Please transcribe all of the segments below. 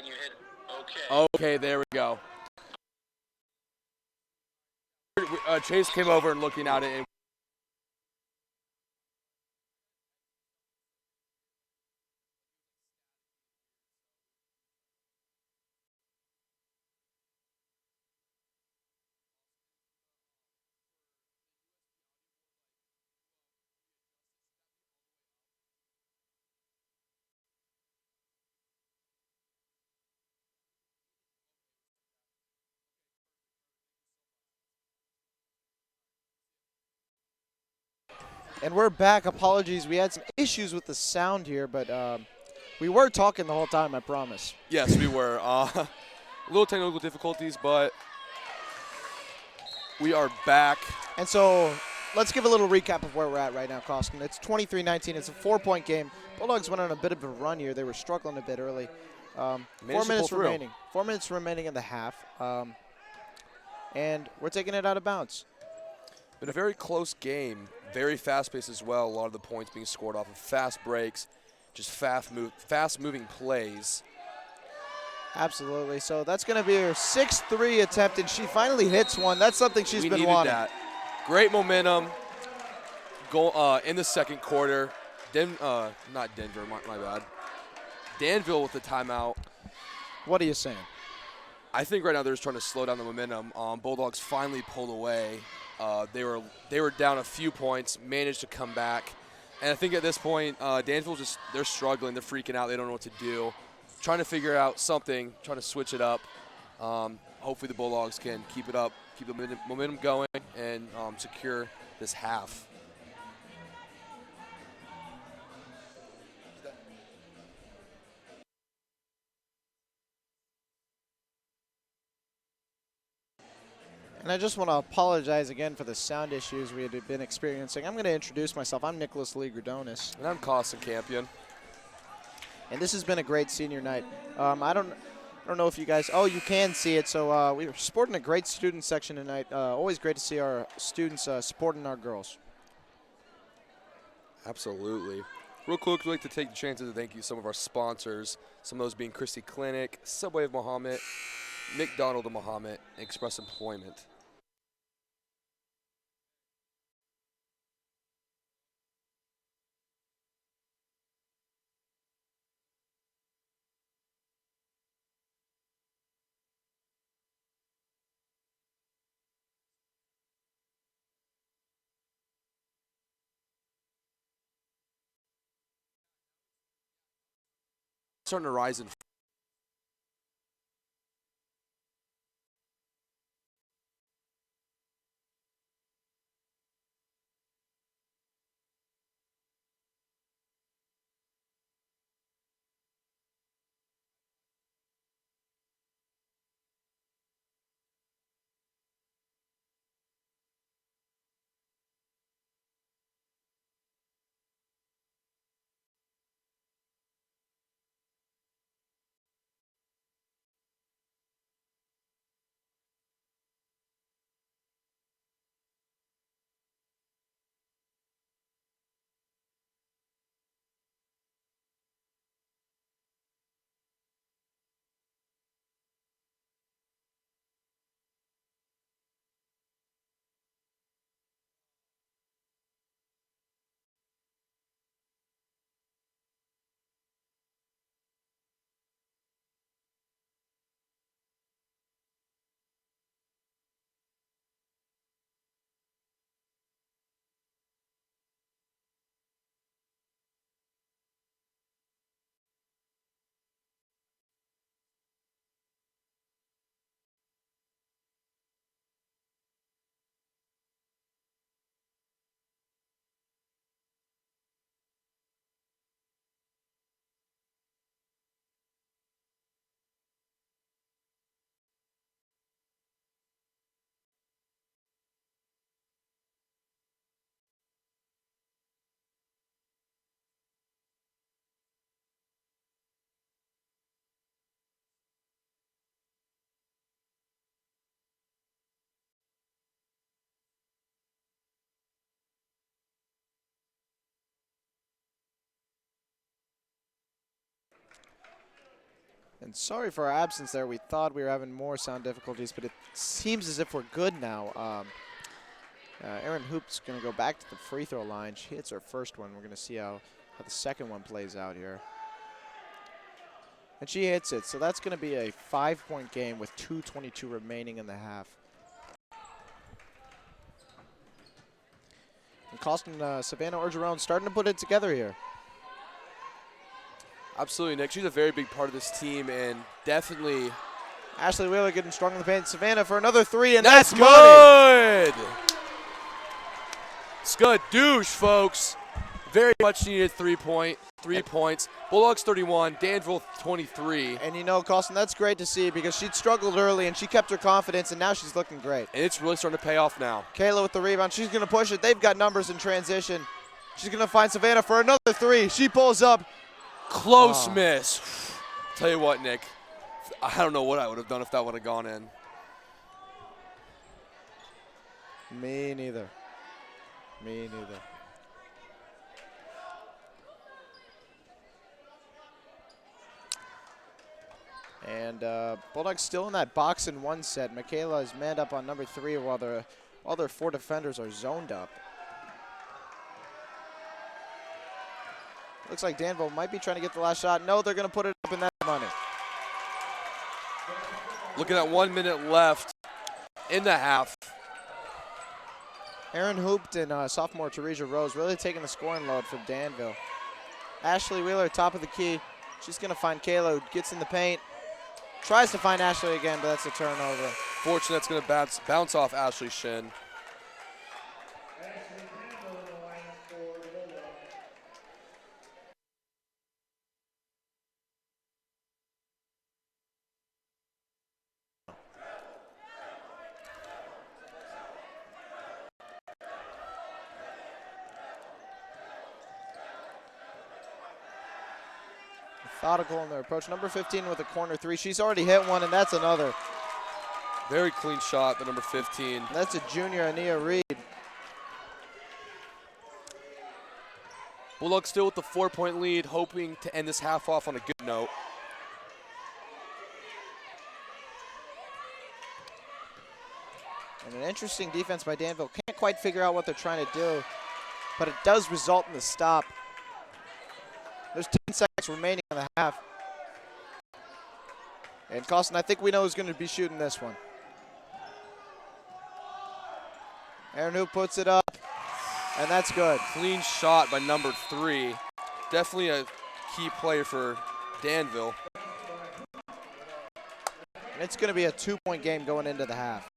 You hit okay. Okay, there we go. Chase came over and looking at it. And And we're back. Apologies. We had some issues with the sound here, but we were talking the whole time, I promise. yes, we were. Little technical difficulties, but we are back. And so let's give a little recap of where we're at right now, Costin. It's 23-19. It's a 4-point game. Bulldogs went on a bit of a run here. They were struggling a bit early. 4 minutes remaining. 4 minutes remaining in the half. And we're taking it out of bounds. Been a very close game. Very fast-paced as well. A lot of the points being scored off of fast breaks, just fast-moving plays. Absolutely. So that's going to be her 6-3 attempt, and she finally hits one. That's something she's been wanting. That. Great momentum. Goal in the second quarter. Not Denver, my bad. Danville with the timeout. What are you saying? I think right now they're just trying to slow down the momentum. Bulldogs finally pulled away. They were down a few points, managed to come back. And I think at this point, Danville they're struggling. They're freaking out. They don't know what to do. Trying to figure out something, trying to switch it up. Hopefully the Bulldogs can keep it up, keep the momentum going, and secure this half. And I just want to apologize again for the sound issues we had been experiencing. I'm going to introduce myself. I'm Nicholas Lee Gradonis. And I'm Costin Campion. And this has been a great senior night. I don't know if you guys, you can see it. So we were sporting a great student section tonight. Always great to see our students supporting our girls. Absolutely. Real quick, we'd like to take the chance to thank you some of our sponsors, some of those being Christie Clinic, Subway of Mahomet, McDonald of Mahomet, and Express Employment. Starting to rise in And sorry for our absence there. We thought we were having more sound difficulties, but it seems as if we're good now. Erin Hoop's going to go back to the free throw line. She hits her first one. We're going to see how the second one plays out here. And she hits it, so that's going to be a 5-point game with 2:22 remaining in the half. And Costin Savannah Orgeron starting to put it together here. Absolutely, Nick. She's a very big part of this team, and definitely. Ashley Wheeler getting strong in the paint. Savannah for another three, and that's money. Good. Skadoosh, folks. Very much needed 3 points. Bulldogs 31, Danville 23. And you know, Costin, that's great to see because she'd struggled early and she kept her confidence, and now she's looking great. And it's really starting to pay off now. Kayla with the rebound. She's going to push it. They've got numbers in transition. She's going to find Savannah for another three. She pulls up. Close miss. Tell you what, Nick, I don't know what I would have done if that would have gone in. Me neither. Me neither. And Bulldogs still in that box and one set. Michaela is manned up on number 3 while their 4 defenders are zoned up. Looks like Danville might be trying to get the last shot. No, they're going to put it up, and that's money. Looking at 1 minute left in the half. Erin Hoopt and sophomore Teresa Rose really taking the scoring load for Danville. Ashley Wheeler, top of the key. She's going to find Kayla, who gets in the paint. Tries to find Ashley again, but that's a turnover. Fortunately, that's going to bounce off Ashley's shin. Methodical in their approach. Number 15 with a corner 3. She's already hit one, and that's another. Very clean shot, the number 15. That's a junior, Ania Reed. Bulldogs still with the 4-point lead, hoping to end this half off on a good note. And an interesting defense by Danville. Can't quite figure out what they're trying to do, but it does result in the stop. There's 10 seconds remaining in the half. And Costin, I think we know who's going to be shooting this one. Erin Hoop puts it up, and that's good. Clean shot by number 3. Definitely a key player for Danville. And it's going to be a 2-point game going into the half.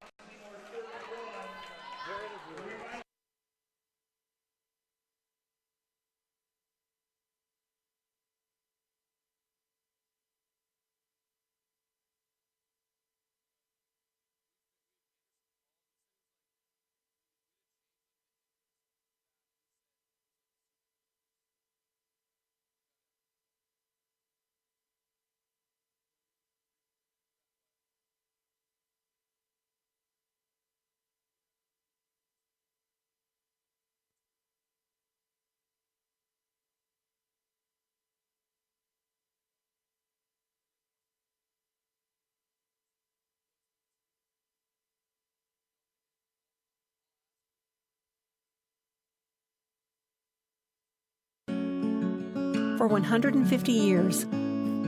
For 150 years,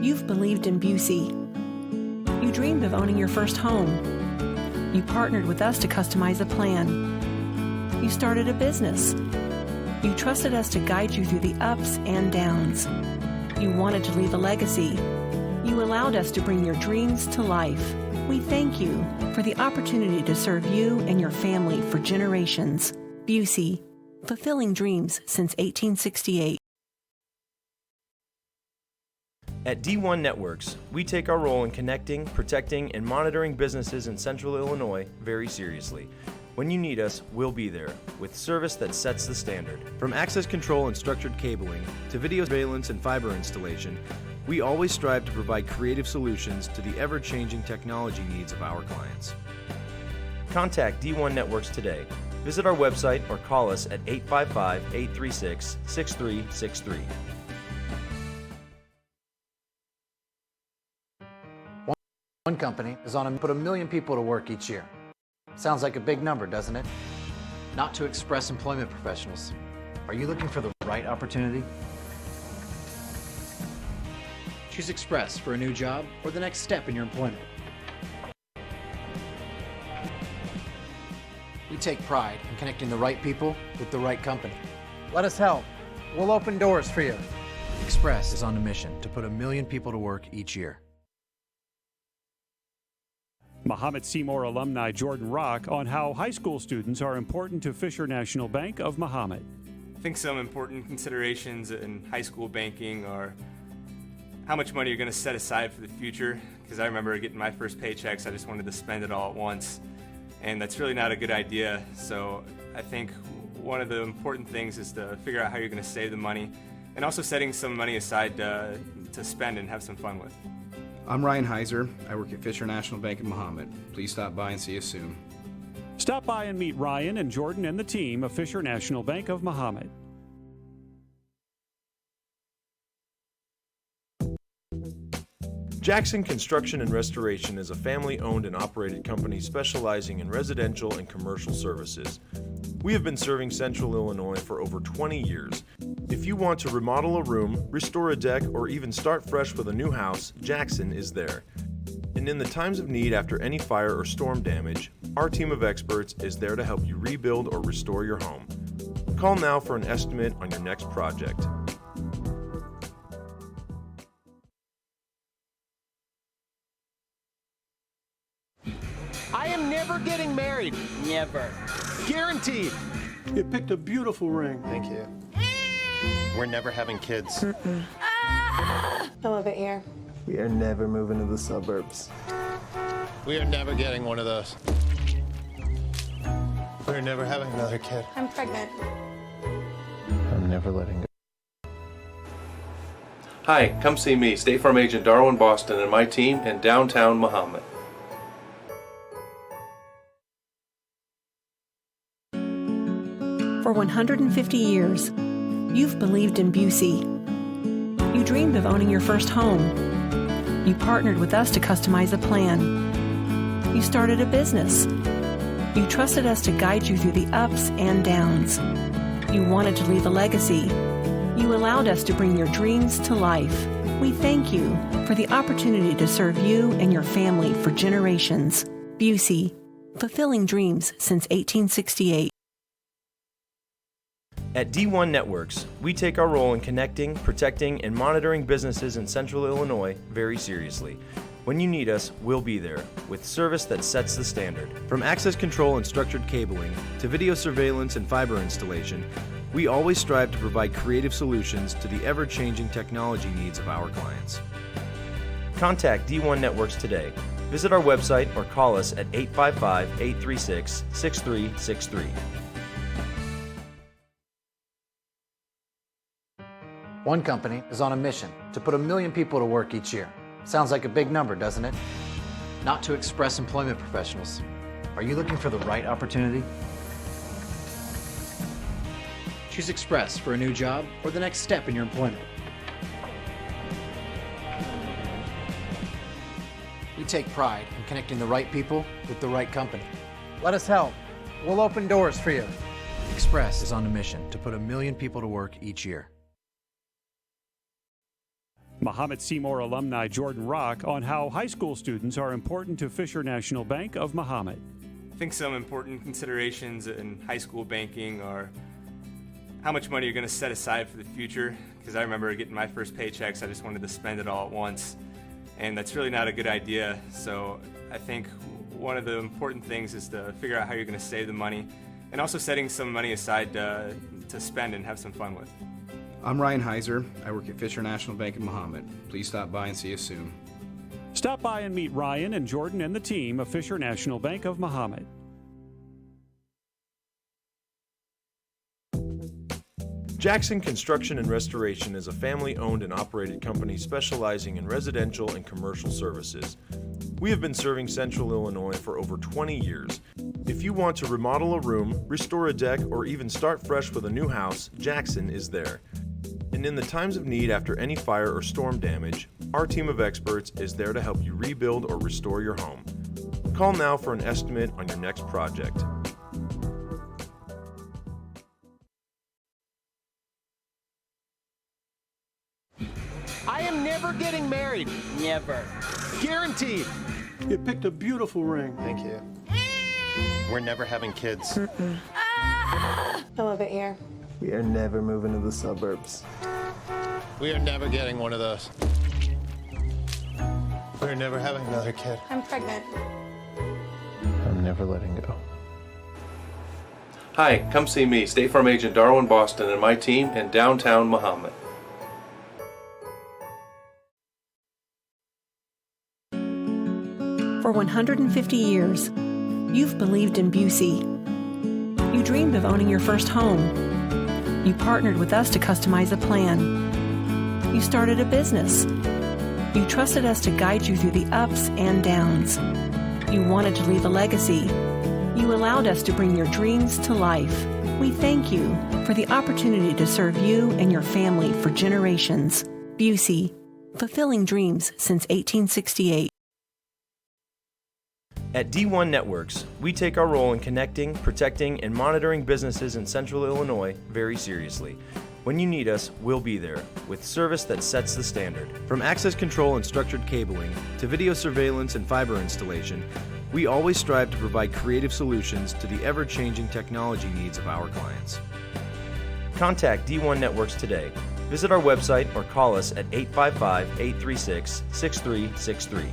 you've believed in Busey. You dreamed of owning your first home. You partnered with us to customize a plan. You started a business. You trusted us to guide you through the ups and downs. You wanted to leave a legacy. You allowed us to bring your dreams to life. We thank you for the opportunity to serve you and your family for generations. Busey, fulfilling dreams since 1868. At D1 Networks, we take our role in connecting, protecting, and monitoring businesses in Central Illinois very seriously. When you need us, we'll be there, with service that sets the standard. From access control and structured cabling, to video surveillance and fiber installation, we always strive to provide creative solutions to the ever-changing technology needs of our clients. Contact D1 Networks today. Visit our website or call us at 855-836-6363. One company is on to put 1 million people to work each year. Sounds like a big number, doesn't it? Not to Express employment professionals. Are you looking for the right opportunity? Choose Express for a new job or the next step in your employment. We take pride in connecting the right people with the right company. Let us help. We'll open doors for you. Express is on a mission to put 1 million people to work each year. Mahomet-Seymour alumni Jordan Rock on how high school students are important to Fisher National Bank of Mahomet. I think some important considerations in high school banking are how much money you're going to set aside for the future, because I remember getting my first paychecks, I just wanted to spend it all at once, and that's really not a good idea. So I think one of the important things is to figure out how you're going to save the money, and also setting some money aside to spend and have some fun with. I'm Ryan Heiser. I work at Fisher National Bank of Mahomet. Please stop by and see us soon. Stop by and meet Ryan and Jordan and the team of Fisher National Bank of Mahomet. Jackson Construction and Restoration is a family-owned and operated company specializing in residential and commercial services. We have been serving Central Illinois for over 20 years. If you want to remodel a room, restore a deck, or even start fresh with a new house, Jackson is there. And in the times of need after any fire or storm damage, our team of experts is there to help you rebuild or restore your home. Call now for an estimate on your next project. I am never getting married. Never. Guaranteed. You picked a beautiful ring. Thank you. We're never having kids. I love it here. We are never moving to the suburbs. We are never getting one of those. We're never having another kid. I'm pregnant. I'm never letting go. Hi, come see me, State Farm Agent Darwin Boston, and my team in downtown Mahomet. For 150 years, you've believed in Busey. You dreamed of owning your first home. You partnered with us to customize a plan. You started a business. You trusted us to guide you through the ups and downs. You wanted to leave a legacy. You allowed us to bring your dreams to life. We thank you for the opportunity to serve you and your family for generations. Busey, fulfilling dreams since 1868. At D1 Networks, we take our role in connecting, protecting, and monitoring businesses in Central Illinois very seriously. When you need us, we'll be there, with service that sets the standard. From access control and structured cabling, to video surveillance and fiber installation, we always strive to provide creative solutions to the ever-changing technology needs of our clients. Contact D1 Networks today. Visit our website or call us at 855-836-6363. One company is on a mission to put 1 million people to work each year. Sounds like a big number, doesn't it? Not to Express employment professionals. Are you looking for the right opportunity? Choose Express for a new job or the next step in your employment. We take pride in connecting the right people with the right company. Let us help. We'll open doors for you. Express is on a mission to put 1 million people to work each year. Mahomet-Seymour alumni Jordan Rock on how high school students are important to Fisher National Bank of Mahomet. I think some important considerations in high school banking are how much money you're going to set aside for the future, because I remember getting my first paychecks, I just wanted to spend it all at once, and that's really not a good idea. So I think one of the important things is to figure out how you're going to save the money, and also setting some money aside to spend and have some fun with. I'm Ryan Heiser. I work at Fisher National Bank of Mahomet. Please stop by and see us soon. Stop by and meet Ryan and Jordan and the team of Fisher National Bank of Mahomet. Jackson Construction and Restoration is a family-owned and operated company specializing in residential and commercial services. We have been serving Central Illinois for over 20 years. If you want to remodel a room, restore a deck, or even start fresh with a new house, Jackson is there. And in the times of need after any fire or storm damage, our team of experts is there to help you rebuild or restore your home. Call now for an estimate on your next project. I am never getting married. Never. Guaranteed. You picked a beautiful ring. Thank you. We're never having kids. I love it here. We are never moving to the suburbs. We are never getting one of those. We're never having another kid. I'm pregnant. I'm never letting go. Hi, come see me, State Farm Agent Darwin Boston, and my team in downtown Mahomet. For 150 years, you've believed in Busey. You dreamed of owning your first home. You partnered with us to customize a plan. You started a business. You trusted us to guide you through the ups and downs. You wanted to leave a legacy. You allowed us to bring your dreams to life. We thank you for the opportunity to serve you and your family for generations. Busey, fulfilling dreams since 1868. At D1 Networks, we take our role in connecting, protecting, and monitoring businesses in Central Illinois very seriously. When you need us, we'll be there, with service that sets the standard. From access control and structured cabling, to video surveillance and fiber installation, we always strive to provide creative solutions to the ever-changing technology needs of our clients. Contact D1 Networks today. Visit our website or call us at 855-836-6363.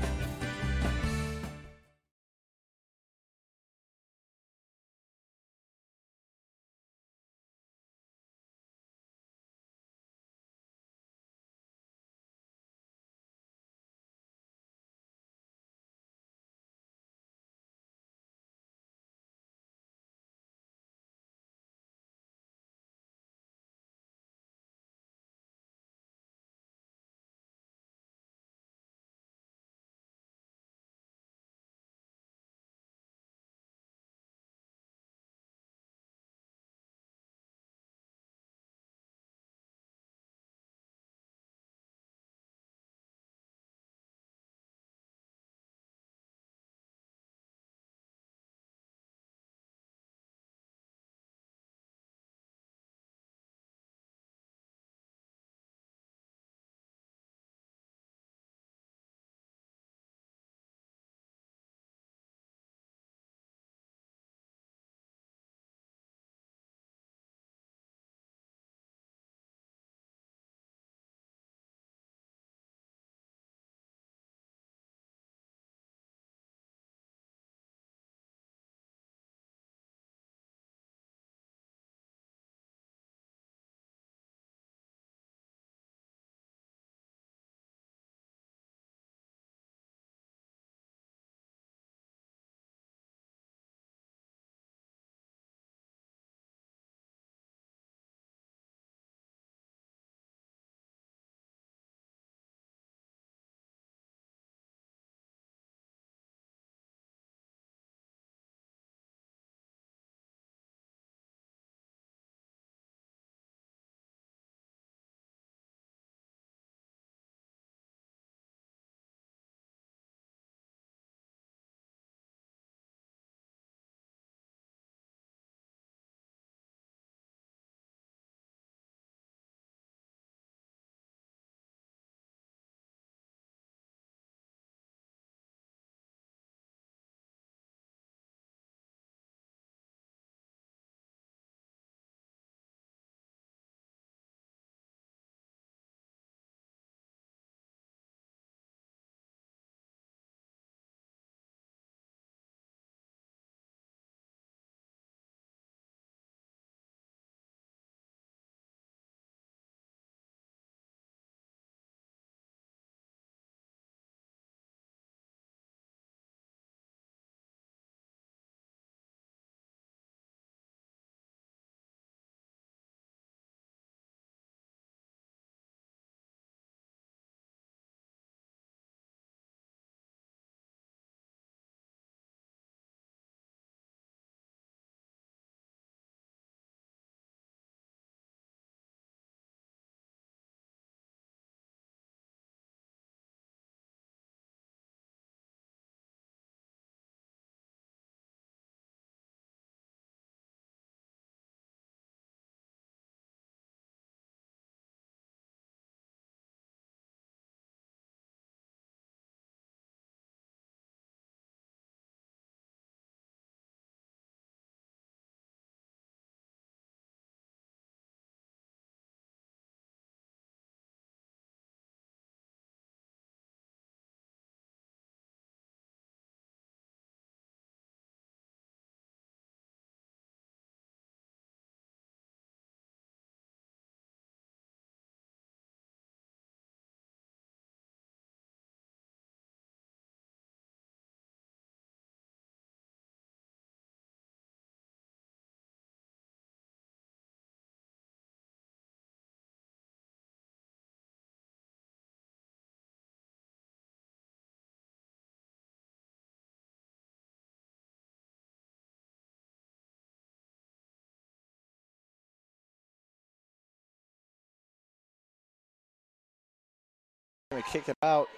to kick it out.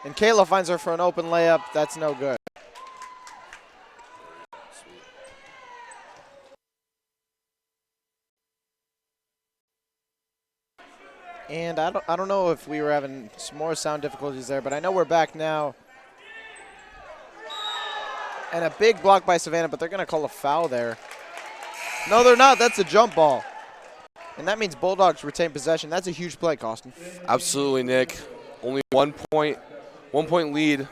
And Kayla finds her for an open layup. That's no good. And I don't know if we were having some more sound difficulties there, but I know we're back now. And a big block by Savannah, but they're going to call a foul there. No, they're not. That's a jump ball. And that means Bulldogs retain possession. That's a huge play, Costin. Absolutely, Nick. Only 1 point lead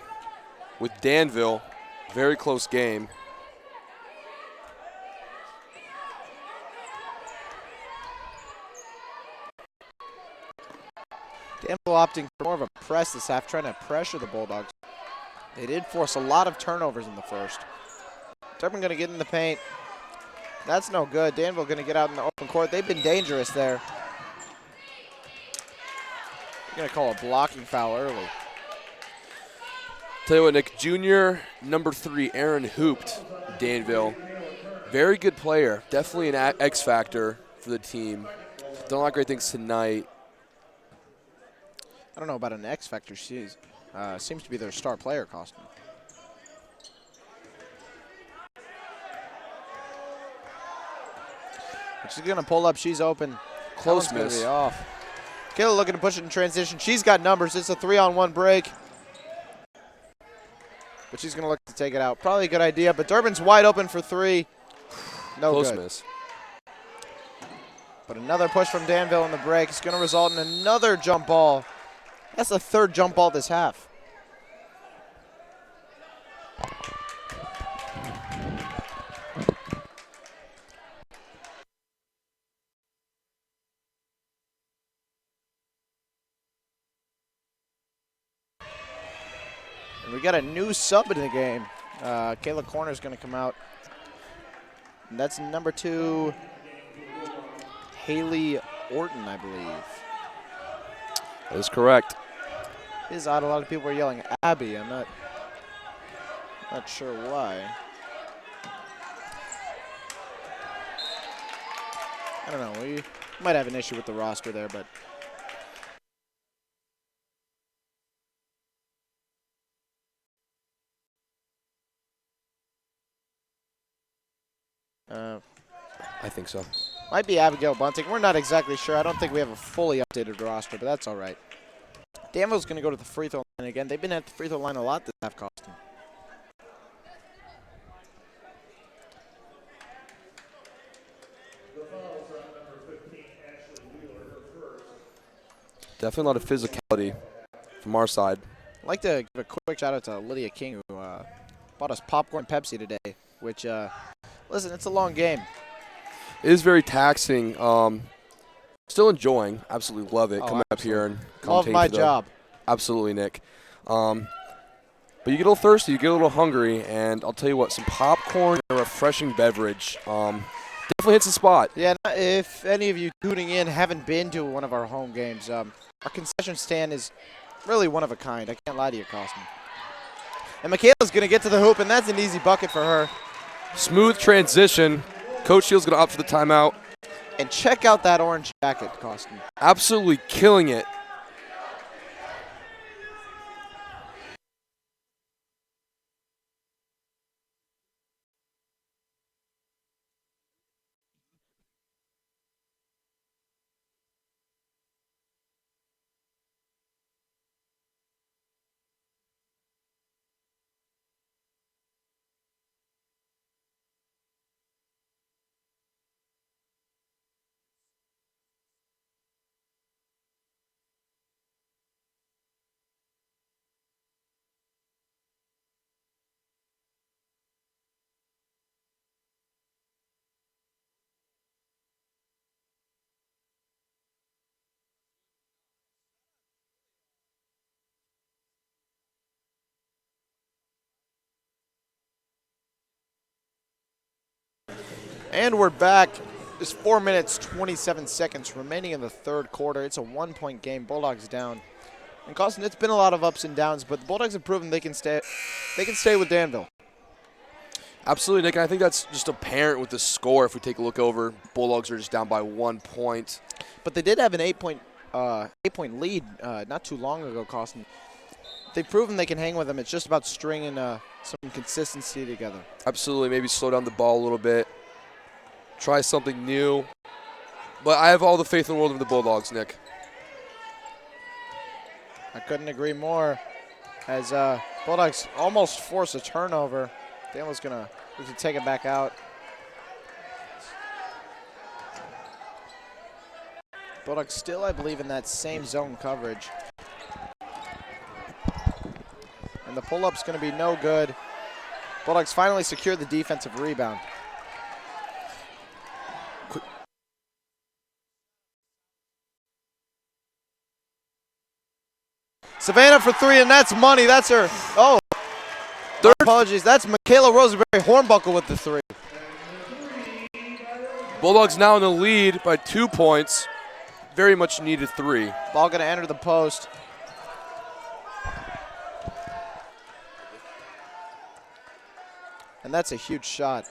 with Danville. Very close game. Danville opting for more of a press this half, trying to pressure the Bulldogs. They did force a lot of turnovers in the first. Durbin going to get in the paint. That's no good. Danville going to get out in the open court. They've been dangerous there. They're going to call a blocking foul early. Tell you what, Nick, junior number 3, Aaron Hooped, Danville. Very good player. Definitely an X factor for the team. Done a lot of great things tonight. I don't know about an X factor. She seems to be their star player, Costin. She's going to pull up. She's open. Close miss. miss. Be off. Kayla looking to push it in transition. She's got numbers. It's a 3-on-1 break. But she's going to look to take it out. Probably a good idea, but Durbin's wide open for 3. No Close good. miss. But another push from Danville in the break. It's going to result in another jump ball. That's the 3rd jump ball this half. And we got a new sub in the game. Kayla Corner's going to come out. And that's number 2, Haley Orton, I believe. That is correct. It is odd. A lot of people are yelling Abby. I'm not sure why. I don't know. We might have an issue with the roster there, but I think so. Might be Abigail Bunting. We're not exactly sure. I don't think we have a fully updated roster, but that's all right. Danville's going to go to the free throw line again. They've been at the free throw line a lot this half, Costin. Definitely a lot of physicality from our side. I'd like to give a quick shout out to Lydia King, who bought us popcorn Pepsi today, which, listen, it's a long game. It is very taxing. Still enjoying. Absolutely love it. Coming up here and love my job. Absolutely, Nick. But you get a little thirsty, you get a little hungry, and I'll tell you what, some popcorn and a refreshing beverage definitely hits the spot. Yeah, if any of you tuning in haven't been to one of our home games, our concession stand is really one of a kind. I can't lie to you, Costin. And Michaela's going to get to the hoop, and that's an easy bucket for her. Smooth transition. Coach Shields going to opt for the timeout. And check out that orange jacket, Costin. Absolutely killing it. And we're back. There's 4 minutes, 27 seconds remaining in the third quarter. It's a 1-point game. Bulldogs down. And Costin, it's been a lot of ups and downs, but the Bulldogs have proven they can stay with Danville. Absolutely, Nick. And I think that's just apparent with the score. If we take a look over, Bulldogs are just down by 1 point. But they did have an 8-point 8-point lead not too long ago, Costin. They've proven they can hang with them. It's just about stringing some consistency together. Absolutely. Maybe slow down the ball a little bit. Try something new. But I have all the faith in the world in the Bulldogs, Nick. I couldn't agree more. As Bulldogs almost force a turnover. Danville's going to take it back out. Bulldogs still, I believe, in that same zone coverage. And the pull-up's going to be no good. Bulldogs finally secure the defensive rebound. Savannah for three, and that's money. That's her. Oh, third. Apologies. That's Michaela Rosenberry Hornbuckle with the three. Bulldogs now in the lead by 2 points. Very much needed three. Ball going to enter the post. And that's a huge shot.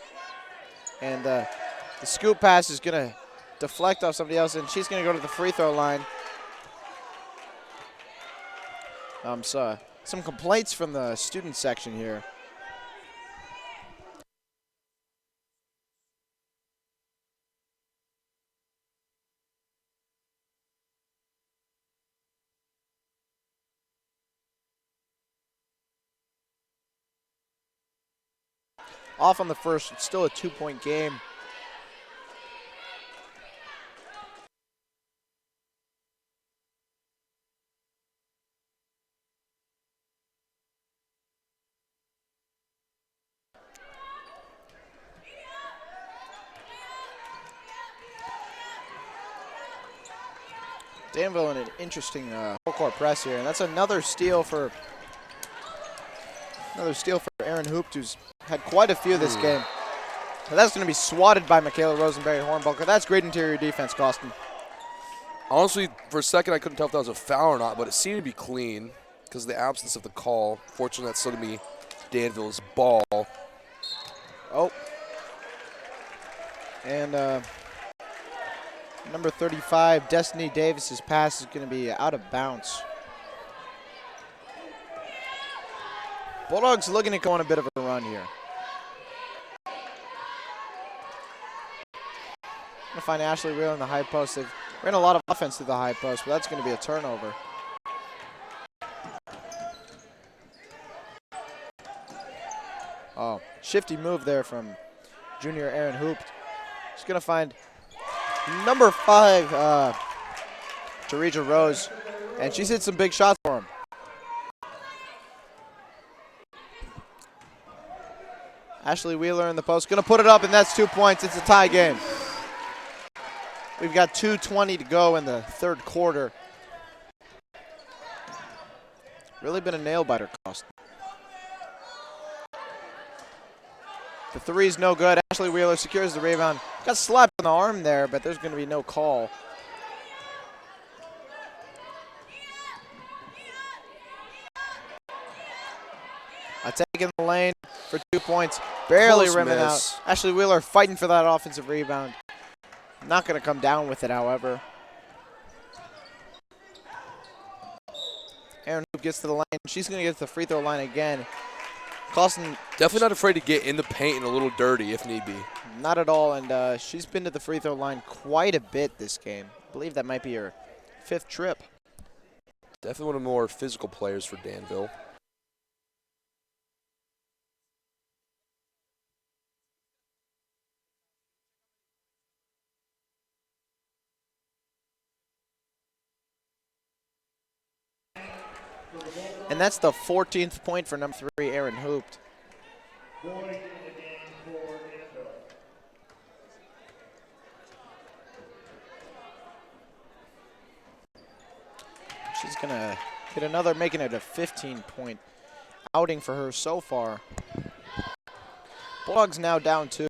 And the scoop pass is going to deflect off somebody else, and she's going to go to the free throw line. So some complaints from the student section here. Off on the first, it's still a 2-point game. Danville in an interesting full-court press here, and that's another steal for Aaron Hoopt, who's had quite a few this game. And that's going to be swatted by Michaela Rosenberry Hornbuckle. That's great interior defense, Costin. Honestly, for a second, I couldn't tell if that was a foul or not, but it seemed to be clean because of the absence of the call. Fortunately, that's still going to be Danville's ball. Oh. And number 35, Destiny Davis's pass is going to be out of bounds. Bulldogs looking to go on a bit of a run here. Going to find Ashley Wheeler in the high post. They've ran a lot of offense through the high post, but that's going to be a turnover. Oh, shifty move there from junior Aaron Hoopt. She's going to find number 5, Teresa Rose, and she's hit some big shots for him. Ashley Wheeler in the post, going to put it up, and that's 2 points. It's a tie game. We've got 2:20 to go in the third quarter. Really been a nail-biter, Costin. The three's no good. Ashley Wheeler secures the rebound. Got slapped on the arm there, but there's going to be no call. Taking the lane for 2 points. Barely rimming out. Ashley Wheeler fighting for that offensive rebound. Not going to come down with it, however. Aaron Hoop gets to the line. She's going to get to the free throw line again. Costin definitely not afraid to get in the paint and a little dirty if need be. Not at all, and she's been to the free throw line quite a bit this game. I believe that might be her 5th trip. Definitely one of the more physical players for Danville. And that's the 14th point for number 3, Aaron Hoopt. She's going to hit another, making it a 15-point outing for her so far. Bulldogs now down 2.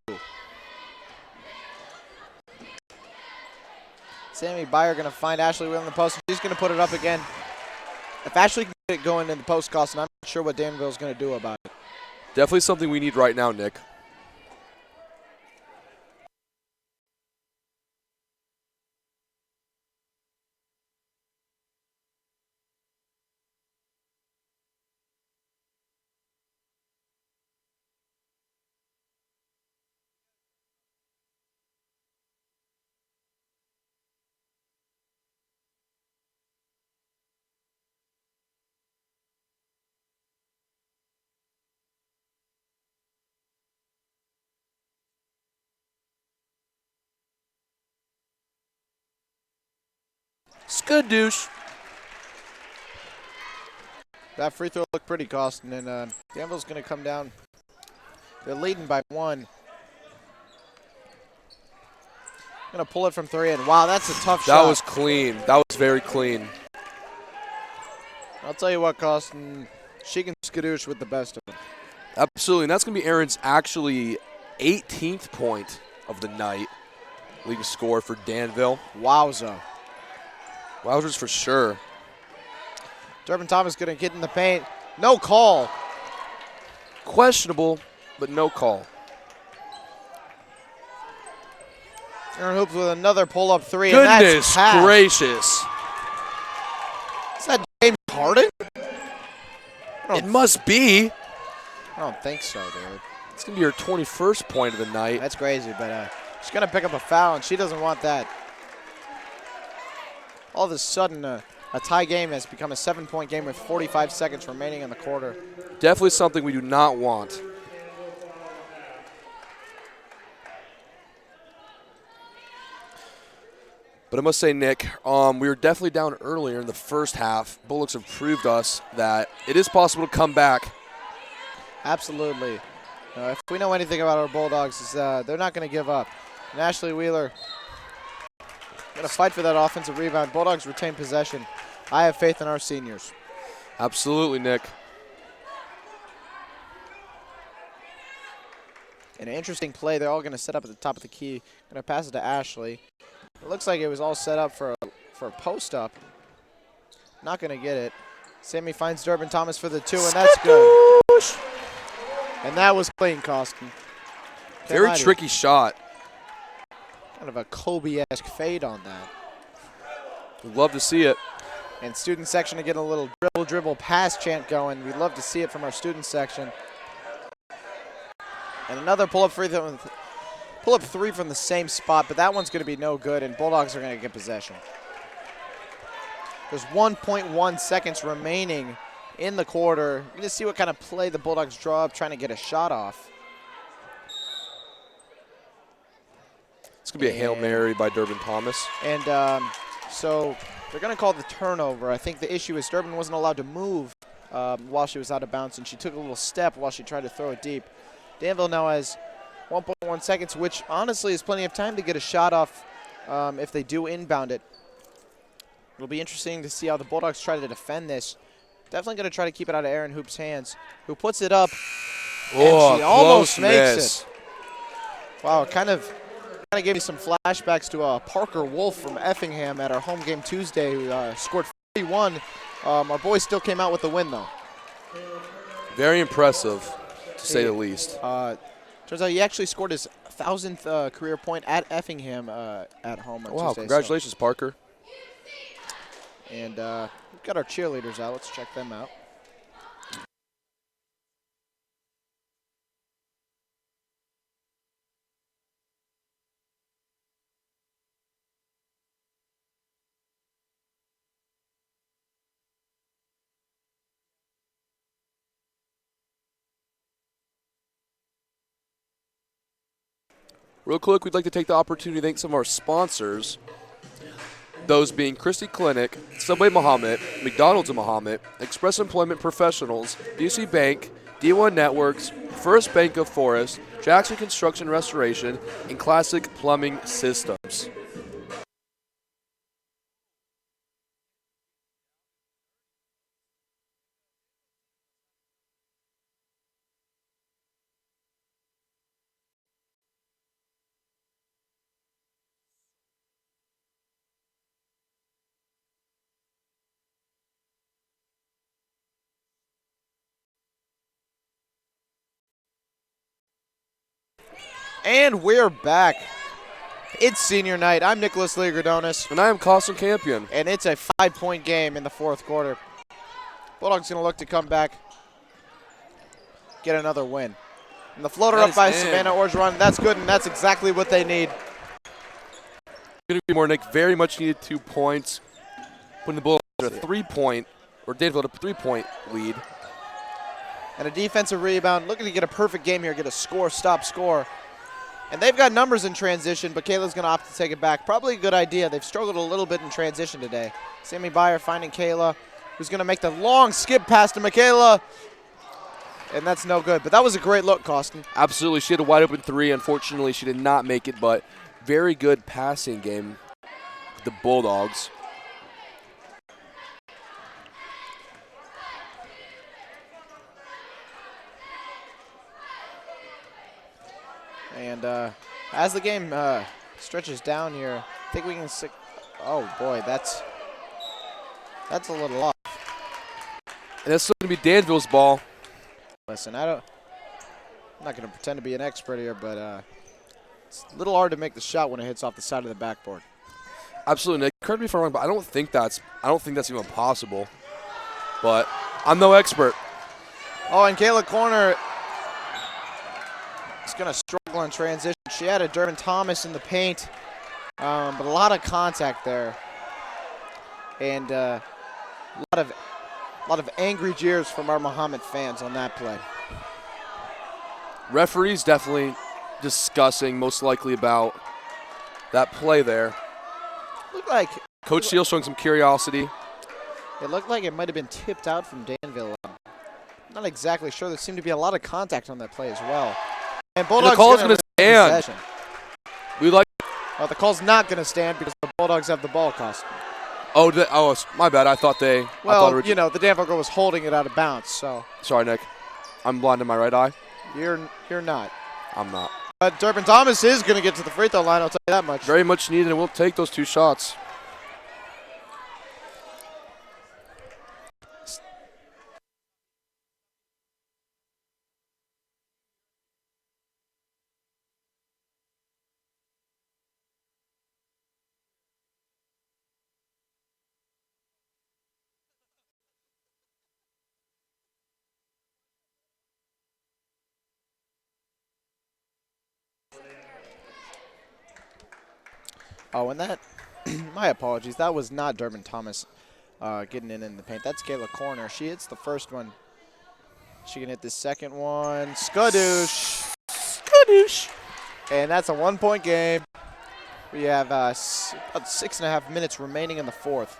Sammy Byer going to find Ashley Wheeler in the post. She's going to put it up again. If Ashley can get it going in the post, Costin, I'm not sure what Danville's going to do about it. Definitely something we need right now, Nick. Skadoosh. That free throw looked pretty costing, and Danville's going to come down. They're leading by 1. Going to pull it from 3, and wow, that's a tough shot. That was clean. That was very clean. I'll tell you what, Costin, she can skadoosh with the best of them. Absolutely, and that's going to be Aaron's actually 18th point of the night. League score for Danville. Wowza. Wowzers for sure. Durbin Thomas going to get in the paint. No call. Questionable, but no call. Aaron Hoops with another pull-up 3. Goodness and that's gracious. Is that James Harden? It must be. I don't think so, dude. It's going to be her 21st point of the night. That's crazy, but she's going to pick up a foul, and she doesn't want that. All of a sudden, a tie game has become a 7-point game with 45 seconds remaining in the quarter. Definitely something we do not want. But I must say, Nick, we were definitely down earlier in the first half. Bulldogs have proved us that it is possible to come back. Absolutely. If we know anything about our Bulldogs, is they're not going to give up. And Ashley Wheeler going to fight for that offensive rebound. Bulldogs retain possession. I have faith in our seniors. Absolutely, Nick. An interesting play. They're all going to set up at the top of the key. Going to pass it to Ashley. It looks like it was all set up for a post-up. Not going to get it. Sammy finds Durbin Thomas for the 2, and that's good. And that was clean, Costin. Very tricky shot. Kind of a Kobe-esque fade on that. We'd love to see it. And student section to get a little dribble pass chant going. We'd love to see it from our student section. And another pull-up 3 from the same spot, but that one's going to be no good, and Bulldogs are going to get possession. There's 1.1 seconds remaining in the quarter. We're going to see what kind of play the Bulldogs draw up, trying to get a shot off. It's going to be a Hail Mary by Durbin Thomas. And so they're going to call the turnover. I think the issue is Durbin wasn't allowed to move while she was out of bounds, and she took a little step while she tried to throw it deep. Danville now has 1.1 seconds, which honestly is plenty of time to get a shot off if they do inbound it. It'll be interesting to see how the Bulldogs try to defend this. Definitely going to try to keep it out of Aaron Hoop's hands, who puts it up, and she almost makes it. Wow, it kind of gave me some flashbacks to Parker Wolf from Effingham at our home game Tuesday, who scored 41. Our boys still came out with the win, though. Very impressive, to say the least. Turns out he actually scored his 1,000th career point at Effingham at home on Tuesday. Wow, congratulations, Parker. And we've got our cheerleaders out. Let's check them out. Real quick, we'd like to take the opportunity to thank some of our sponsors. Those being Christie Clinic, Subway Mahomet, McDonald's of Mahomet, Express Employment Professionals, BC Bank, D1 Networks, First Bank of Forest, Jackson Construction Restoration, and Classic Plumbing Systems. And we're back. It's senior night. I'm Nicholas Leagardonis. And I am Costin Campion. And it's a 5-point game in the fourth quarter. Bulldogs going to look to come back, get another win. And the floater up by Savannah Orgeron. That's good, and that's exactly what they need. Going to be more, Nick. Very much needed 2 points. Putting the Bulldogs at a 3-point, or Danville at a 3-point lead. And a defensive rebound. Looking to get a perfect game here, get a score, stop, score. And they've got numbers in transition, but Kayla's going to opt to take it back. Probably a good idea. They've struggled a little bit in transition today. Sammy Byer finding Kayla, who's going to make the long skip pass to Michaela. And that's no good. But that was a great look, Costin. Absolutely. She had a wide open three. Unfortunately, she did not make it, but very good passing game. The Bulldogs. And as the game stretches down here, I think we can see. Oh boy, that's a little off. And that's going to be Danville's ball. Listen, I'm not going to pretend to be an expert here, but it's a little hard to make the shot when it hits off the side of the backboard. Absolutely, Nick. Correct me if I'm wrong, but I don't think that's even possible. But I'm no expert. Oh, and Kayla Corner is going to struggle in transition. She had a Durbin Thomas in the paint, but a lot of contact there, and a lot of angry jeers from our Mahomet fans on that play. Referees definitely discussing most likely about that play there. Looked like Coach Steele showing some curiosity. It looked like it might have been tipped out from Danville. Not exactly sure. There seemed to be a lot of contact on that play as well. And Bulldogs the call's going to stand. Possession. The call's not going to stand because the Bulldogs have the ball, cost. Oh, my bad. I thought they. Well, the Danville girl was holding it out of bounds. So. Sorry, Nick. I'm blind in my right eye. You're not. I'm not. But Durbin Thomas is going to get to the free throw line. I'll tell you that much. Very much needed, and we'll take those 2 shots. Oh, and that, my apologies, that was not Durbin Thomas getting in the paint. That's Kayla Corner. She hits the first one. She can hit the second one. Skadoosh. Skadoosh. And that's a 1-point game. We have about 6.5 minutes remaining in the fourth.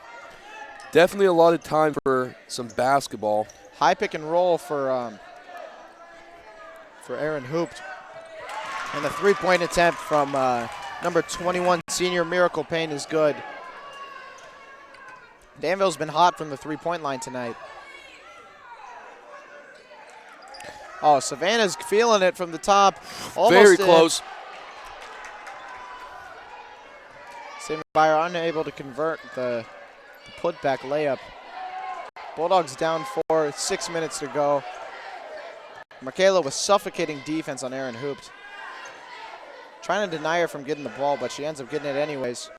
Definitely a lot of time for some basketball. High pick and roll for Aaron Hoopt. And the 3-point attempt from number 21, senior Miracle Payne, is good. Danville's been hot from the 3-point line tonight. Oh, Savannah's feeling it from the top. Almost very close. Sammy Byer unable to convert the putback layup. Bulldogs down 4, 6 minutes to go. Michaela with suffocating defense on Aaron Hoopt. Trying to deny her from getting the ball, but she ends up getting it anyways.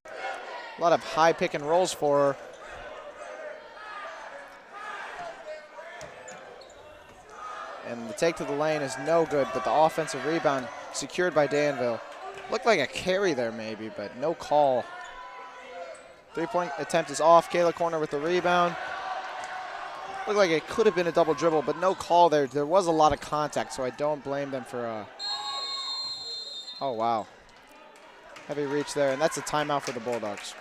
A lot of high pick and rolls for her. And the take to the lane is no good, but the offensive rebound secured by Danville. Looked like a carry there maybe, but no call. 3-point attempt is off. Kayla Corner with the rebound. Looked like it could have been a double dribble, but no call there. There was a lot of contact, so I don't blame them for oh, wow. Heavy reach there, and that's a timeout for the Bulldogs.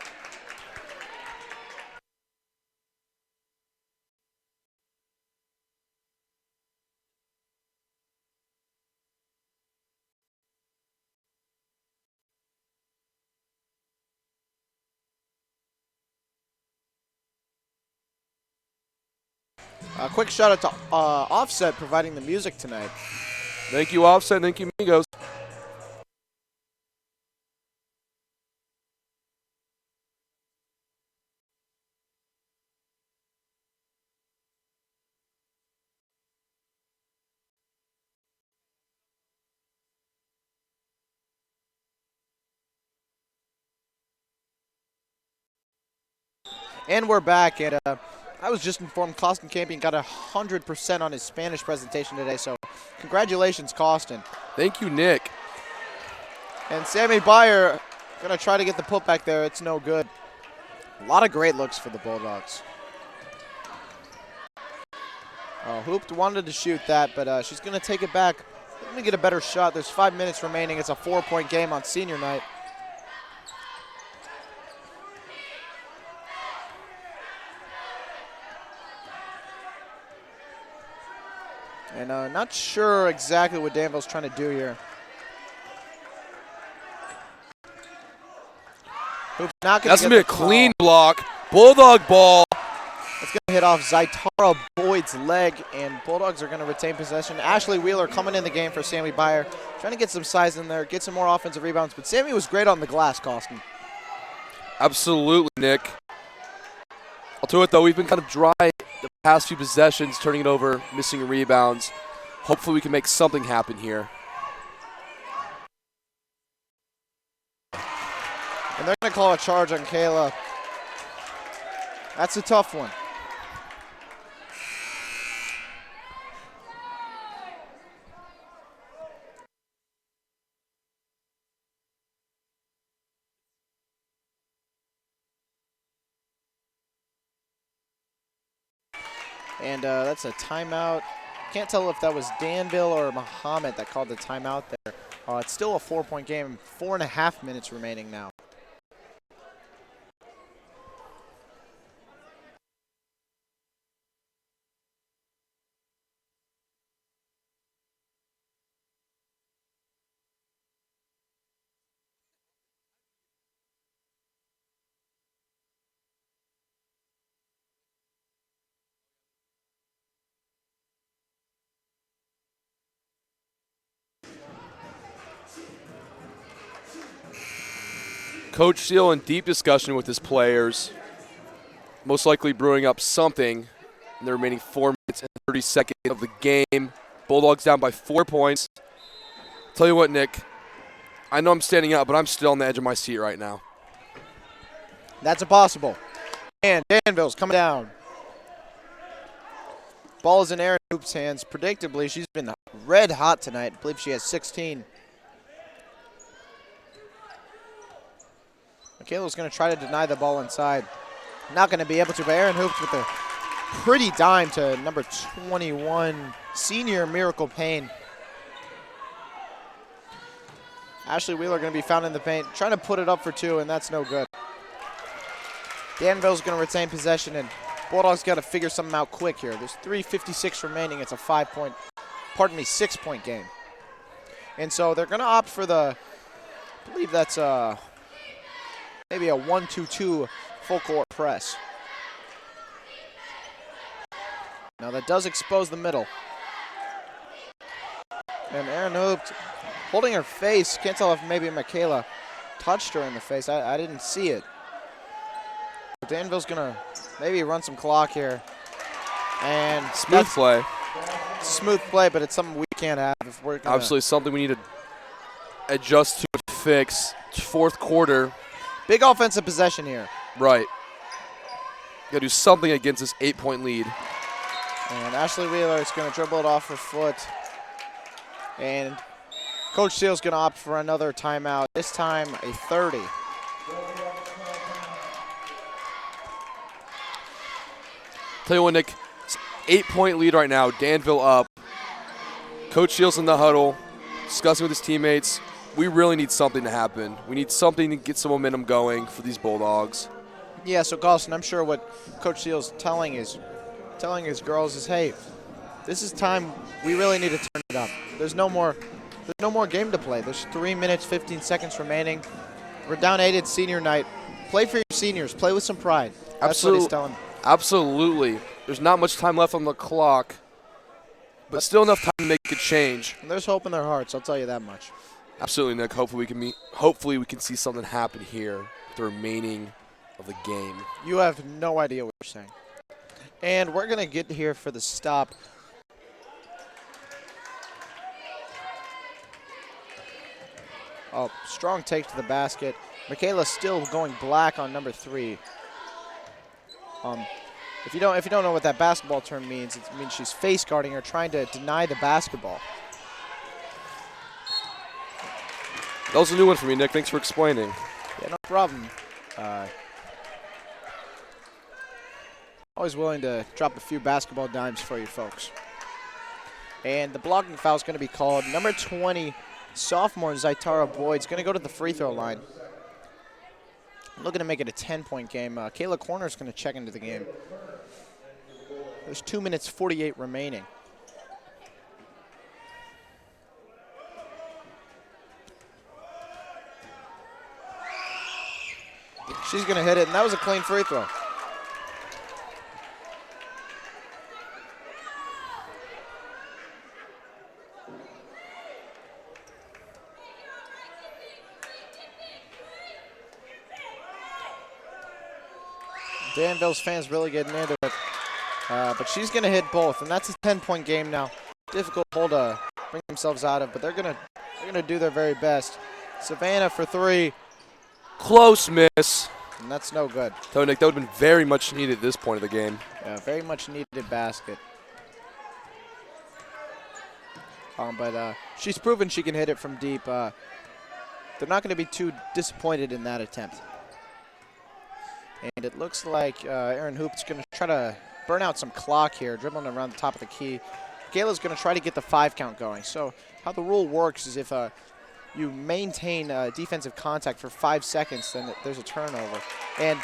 A quick shout out to Offset providing the music tonight. Thank you, Offset. Thank you, Migos. And we're back, and I was just informed Costin Campion got 100% on his Spanish presentation today, so congratulations, Costin. Thank you, Nick. And Sammy Byer going to try to get the putback there. It's no good. A lot of great looks for the Bulldogs. Hoopt wanted to shoot that, but she's going to take it back Let me get a better shot. There's 5 minutes remaining. It's a 4-point game on senior night. And not sure exactly what Danville's trying to do here. That's going to be a clean block. Bulldog ball. It's going to hit off Zaitara Boyd's leg, and Bulldogs are going to retain possession. Ashley Wheeler coming in the game for Sammy Byer, trying to get some size in there, get some more offensive rebounds. But Sammy was great on the glass, Costin. Absolutely, Nick. I'll tell you what, though, we've been kind of dry the past few possessions, turning it over, missing rebounds. Hopefully we can make something happen here. And they're going to call a charge on Kayla. That's a tough one. And that's a timeout. Can't tell if that was Danville or Mahomet that called the timeout there. It's still a 4-point game. 4.5 minutes remaining now. Coach Steele in deep discussion with his players, most likely brewing up something in the remaining 4 minutes and 30 seconds of the game. Bulldogs down by 4 points. Tell you what, Nick, I know I'm standing up, but I'm still on the edge of my seat right now. That's impossible. And Danville's coming down. Ball is in Erin Hoop's hands. Predictably, she's been red hot tonight. I believe she has 16. Michaela's going to try to deny the ball inside. Not going to be able to, but Erin Hoops with a pretty dime to number 21, senior Miracle Payne. Ashley Wheeler going to be found in the paint, trying to put it up for 2, and that's no good. Danville's going to retain possession, and Bulldogs got to figure something out quick here. There's 3:56 remaining. It's a 6-point game. And so they're going to opt for the, I believe that's maybe a 1-2-2 full court press. Now that does expose the middle. And Erin Hoopt holding her face. Can't tell if maybe Michaela touched her in the face. I didn't see it. But Danville's going to maybe run some clock here. And smooth play. Smooth play, but it's something we can't have if we're gonna. Absolutely something we need to adjust to fix. Fourth quarter. Big offensive possession here. Right. Got to do something against this 8-point lead. And Ashley Wheeler is going to dribble it off her foot. And Coach Steele's going to opt for another timeout, this time a 30. Tell you what, Nick, it's 8-point lead right now. Danville up. Coach Steele's in the huddle, discussing with his teammates. We really need something to happen. We need something to get some momentum going for these Bulldogs. Yeah, so Carlson, I'm sure what Coach Steele's telling his girls is, hey, this is time we really need to turn it up. There's no more game to play. There's 3 minutes, 15 seconds remaining. We're down 8 at senior night. Play for your seniors. Play with some pride. That's what he's telling them. Absolutely. There's not much time left on the clock, but still enough time to make a change. And there's hope in their hearts, I'll tell you that much. Absolutely, Nick. Hopefully we can see something happen here with the remaining of the game. You have no idea what you're saying. And we're going to get here for the stop. Oh, strong take to the basket. Michaela's still going black on number 3. If you don't know what that basketball term means, it means she's face guarding or trying to deny the basketball. That was a new one for me, Nick. Thanks for explaining. Yeah, no problem. Always willing to drop a few basketball dimes for you folks. And the blocking foul is going to be called. Number 20, sophomore Zaitara Boyd's going to go to the free throw line. Looking to make it a 10-point game. Kayla Corner's going to check into the game. There's 2 minutes 48 remaining. She's going to hit it, and that was a clean free throw. Danville's fans really getting into it. But she's going to hit both, and that's a 10-point game now. Difficult hole to bring themselves out of, but they're going to do their very best. Savannah for three. Close miss. And that's no good. So, Nick, that would have been very much needed at this point of the game. Yeah, very much needed basket. But she's proven she can hit it from deep. They're not going to be too disappointed in that attempt. And it looks like Aaron Hoop's going to try to burn out some clock here, dribbling around the top of the key. Gayla's going to try to get the 5 count going. So how the rule works is if you maintain defensive contact for 5 seconds, then there's a turnover. And,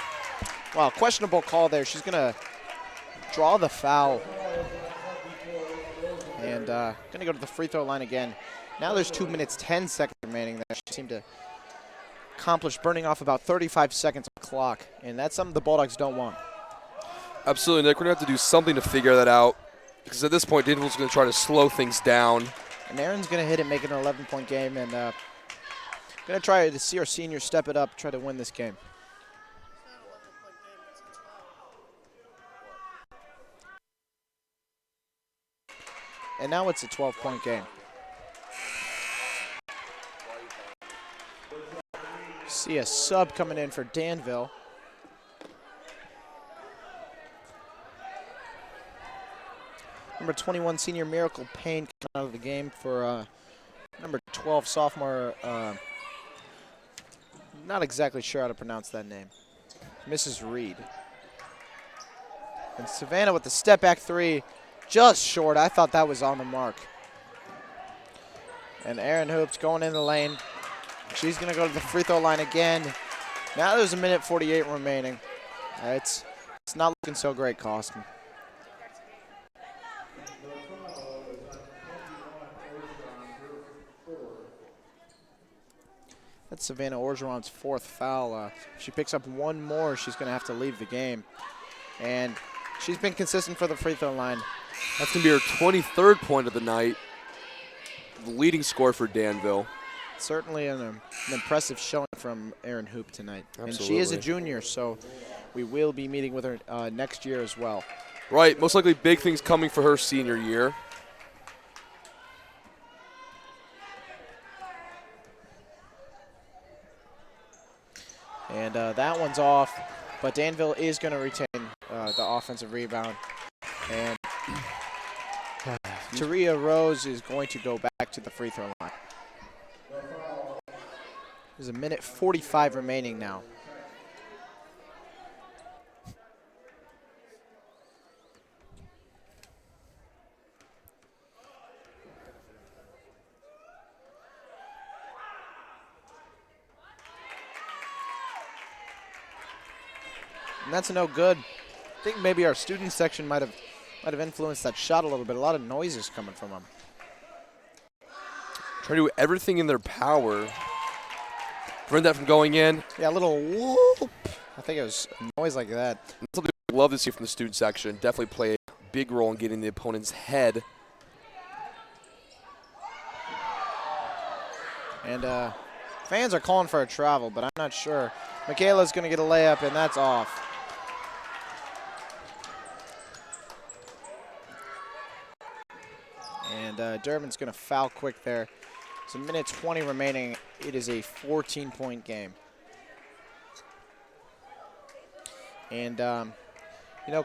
well, questionable call there. She's going to draw the foul. And going to go to the free throw line again. Now there's 2 minutes, 10 seconds remaining there. She seemed to accomplish burning off about 35 seconds of clock. And that's something the Bulldogs don't want. Absolutely, Nick. We're going to have to do something to figure that out. Because at this point, Danville's going to try to slow things down. And Aaron's going to hit it, make it an 11-point game. And going to try to see our seniors step it up, try to win this game. And now it's a 12-point game. See a sub coming in for Danville. Number 21, senior Miracle Payne coming out of the game for number 12, sophomore. Not exactly sure how to pronounce that name. Mrs. Reed. And Savannah with the step back three, just short. I thought that was on the mark. And Aaron Hoops going in the lane. She's going to go to the free throw line again. Now there's a minute 48 remaining. It's not looking so great, Costin. That's Savannah Orgeron's 4th foul. If she picks up one more, she's going to have to leave the game. And she's been consistent for the free throw line. That's going to be her 23rd point of the night. The leading scorer for Danville. Certainly an impressive showing from Aaron Hoop tonight. Absolutely. And she is a junior, so we will be meeting with her next year as well. Right, most likely big things coming for her senior year. And that one's off, but Danville is going to retain the offensive rebound. And Taria Rose is going to go back to the free throw line. There's a minute 45 remaining now. And that's no good. I think maybe our student section might have influenced that shot a little bit. A lot of noises coming from them. Trying to do everything in their power. Prevent that from going in. Yeah, a little whoop. I think it was a noise like that. That's something we love to see from the student section. Definitely play a big role in getting the opponent's head. And fans are calling for a travel, but I'm not sure. Michaela's going to get a layup, and that's off. And Durbin's going to foul quick there. It's a minute 20 remaining. It is a 14-point game. And,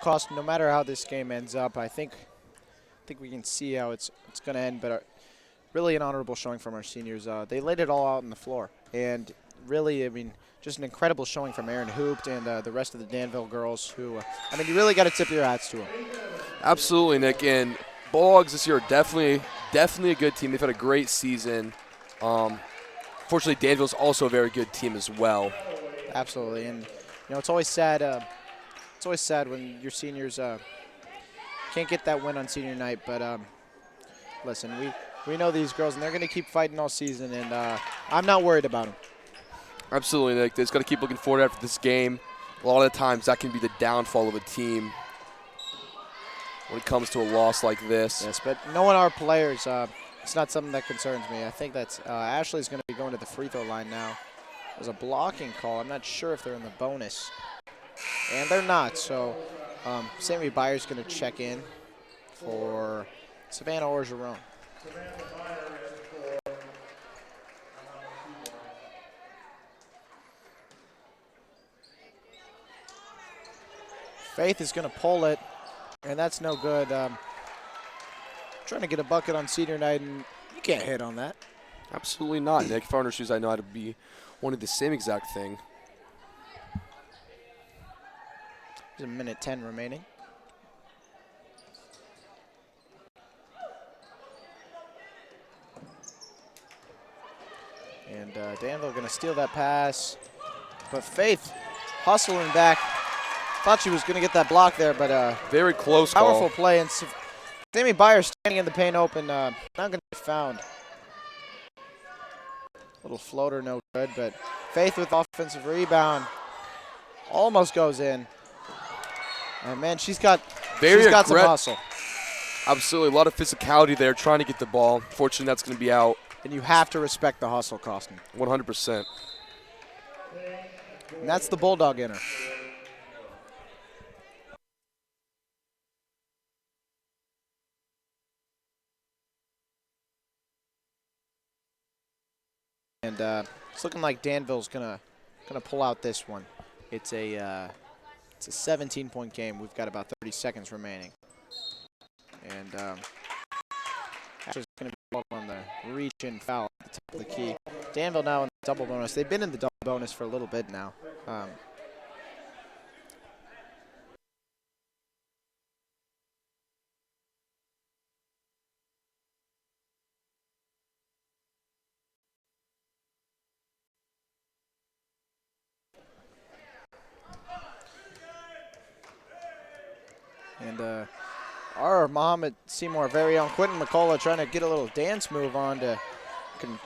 Cost, no matter how this game ends up, I think we can see how it's going to end. But really an honorable showing from our seniors. They laid it all out on the floor. And really, I mean, just an incredible showing from Aaron Hoopt and the rest of the Danville girls who, you really got to tip your hats to them. Absolutely, Nick. And Bulldogs this year are definitely a good team. They've had a great season. Fortunately, Danville's also a very good team as well. Absolutely, and it's always sad. It's always sad when your seniors can't get that win on senior night. But listen, we know these girls, and they're going to keep fighting all season, and I'm not worried about them. Absolutely, Nick. They just got to keep looking forward after this game. A lot of the times that can be the downfall of a team when it comes to a loss like this. Yes, but knowing our players, it's not something that concerns me. I think that's Ashley's going to be going to the free throw line now. There's a blocking call. I'm not sure if they're in the bonus. And they're not, so Sammy Byers going to check in for Savannah Orgeron. Faith is going to pull it, and that's no good. Trying to get a bucket on senior night, and you can't hit on that. Absolutely not, Nick. If I were in her shoes, I know how to be wanted the same exact thing. There's a minute 10 remaining. And Danville going to steal that pass, but Faith hustling back. Thought she was going to get that block there, but very close powerful call. Play. And Sammy Byers standing in the paint open, not going to be found. Little floater, no good, but Faith with offensive rebound. Almost goes in. And man, she's got some hustle. Absolutely, a lot of physicality there, trying to get the ball. Fortunately, that's going to be out. And you have to respect the hustle, Costin. 100%. And that's the Bulldog in her. And it's looking like Danville's gonna pull out this one. It's a 17-point game. We've got about 30 seconds remaining. And actually, it's going to be on the reach-in foul at the top of the key. Danville now in the double bonus. They've been in the double bonus for a little bit now. And our Mahomet-Seymour very own Quentin McCullough trying to get a little dance move on to can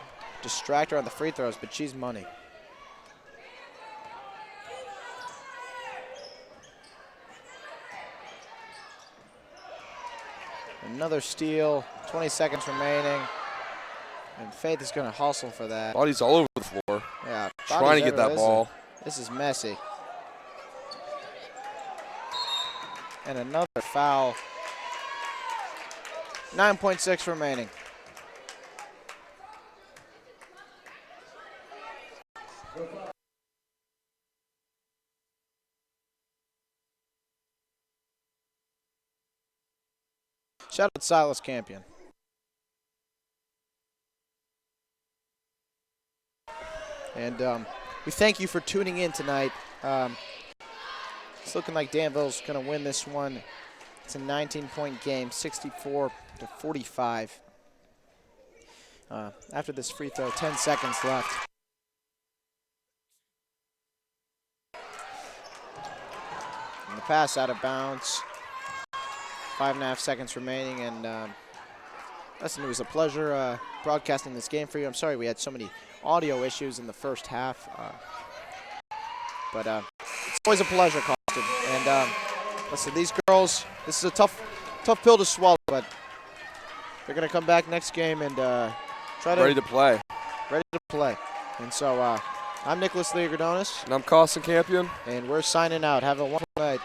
distract her on the free throws, but she's money. Another steal, 20 seconds remaining. And Faith is going to hustle for that. Body's all over the floor. Yeah, trying to get that ball. This is messy. And another foul. 9.6 remaining. Shout out Silas Campion. And we thank you for tuning in tonight. It's looking like Danville's going to win this one. It's a 19-point game, 64-45. After this free throw, 10 seconds left. And the pass out of bounds. 5.5 seconds remaining. And listen, it was a pleasure broadcasting this game for you. I'm sorry we had so many audio issues in the first half. But it's always a pleasure, Costin. And listen, these girls, this is a tough pill to swallow, but they're going to come back next game and try to ready to play. Ready to play. And so I'm Nicholas Leogardonis. And I'm Costin Campion. And we're signing out. Have a wonderful night.